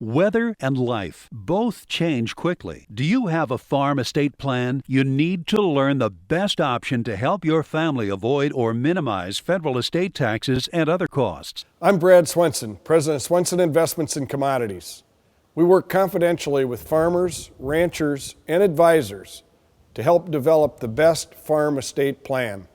Weather and life both change quickly. Do you have a farm estate plan? You need to learn the best option to help your family avoid or minimize federal estate taxes and other costs. I'm Brad Swenson, President of Swenson Investments in Commodities. We work confidentially with farmers, ranchers, and advisors to help develop the best farm estate plan.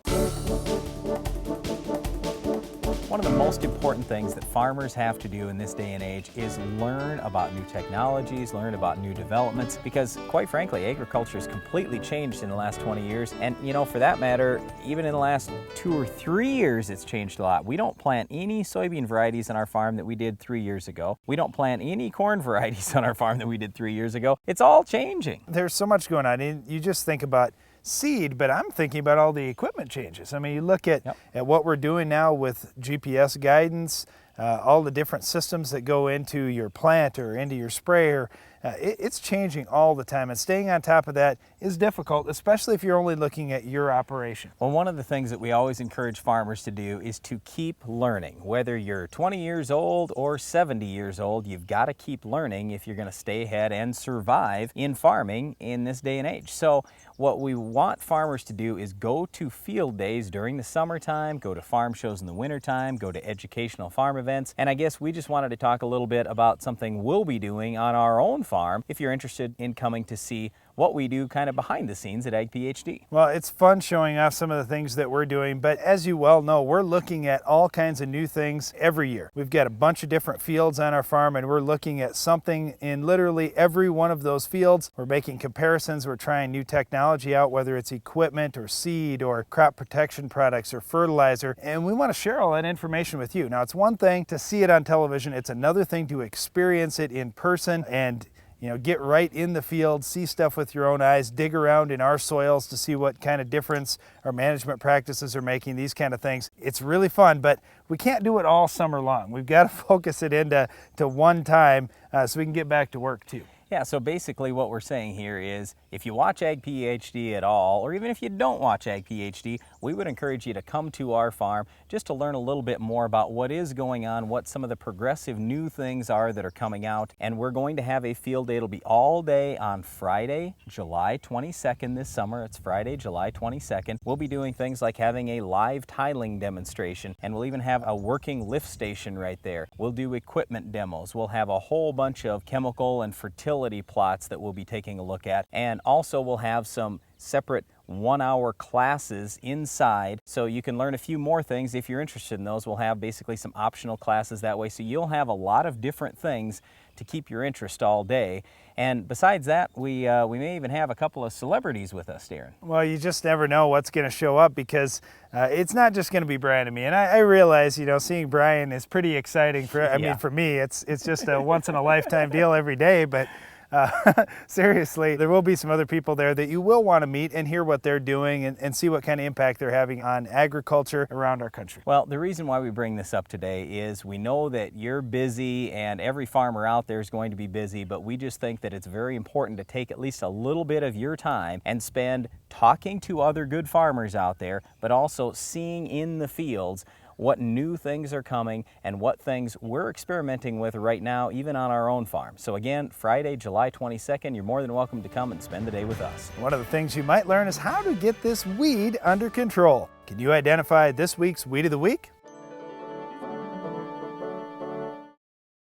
One of the most important things that farmers have to do in this day and age is learn about new technologies, learn about new developments, because quite frankly, agriculture has completely changed in the last 20 years. And for that matter, even in the last 2 or 3 years, it's changed a lot. We don't plant any soybean varieties on our farm that we did 3 years ago. We don't plant any corn varieties on our farm that we did 3 years ago. It's all changing. There's so much going on. You just think about seed, but I'm thinking about all the equipment changes. I mean, you look at what we're doing now with GPS guidance, all the different systems that go into your plant or into your sprayer. It's changing all the time, and staying on top of that is difficult, especially if you're only looking at your operation. Well, one of the things that we always encourage farmers to do is to keep learning. Whether you're 20 years old or 70 years old, you've got to keep learning if you're going to stay ahead and survive in farming in this day and age. So what we want farmers to do is go to field days during the summertime, go to farm shows in the wintertime, go to educational farm events, and I guess we just wanted to talk a little bit about something we'll be doing on our own farm if you're interested in coming to see what we do kind of behind the scenes at Ag PhD. Well, it's fun showing off some of the things that we're doing, but as you well know, we're looking at all kinds of new things every year. We've got a bunch of different fields on our farm, and we're looking at something in literally every one of those fields. We're making comparisons, we're trying new technology out, whether it's equipment or seed or crop protection products or fertilizer, and we want to share all that information with you. Now, it's one thing to see it on television, it's another thing to experience it in person and get right in the field, see stuff with your own eyes, dig around in our soils to see what kind of difference our management practices are making, these kind of things. It's really fun, but we can't do it all summer long. We've got to focus it into one time so we can get back to work too. Yeah, so basically what we're saying here is if you watch Ag PhD at all, or even if you don't watch Ag PhD, we would encourage you to come to our farm just to learn a little bit more about what is going on, what some of the progressive new things are that are coming out. And we're going to have a field day. It'll be all day on Friday, July 22nd this summer. It's Friday, July 22nd. We'll be doing things like having a live tiling demonstration, and we'll even have a working lift station right there. We'll do equipment demos. We'll have a whole bunch of chemical and fertility plots that we'll be taking a look at, and also we'll have some separate 1-hour classes inside so you can learn a few more things if you're interested in those. We'll have basically some optional classes that way, so you'll have a lot of different things to keep your interest all day. And besides that, we may even have a couple of celebrities with us, Darren. Well, you just never know what's going to show up, because it's not just going to be Brian and me. And I realize, seeing Brian is pretty exciting. I mean, for me, it's just a once-in-a-lifetime deal every day. But seriously, there will be some other people there that you will want to meet and hear what they're doing and see what kind of impact they're having on agriculture around our country. Well, the reason why we bring this up today is we know that you're busy and every farmer out there is going to be busy, but we just think that it's very important to take at least a little bit of your time and spend talking to other good farmers out there, but also seeing in the fields what new things are coming and what things we're experimenting with right now, even on our own farm. So again, Friday, July 22nd, you're more than welcome to come and spend the day with us. One of the things you might learn is how to get this weed under control. Can you identify this week's Weed of the Week?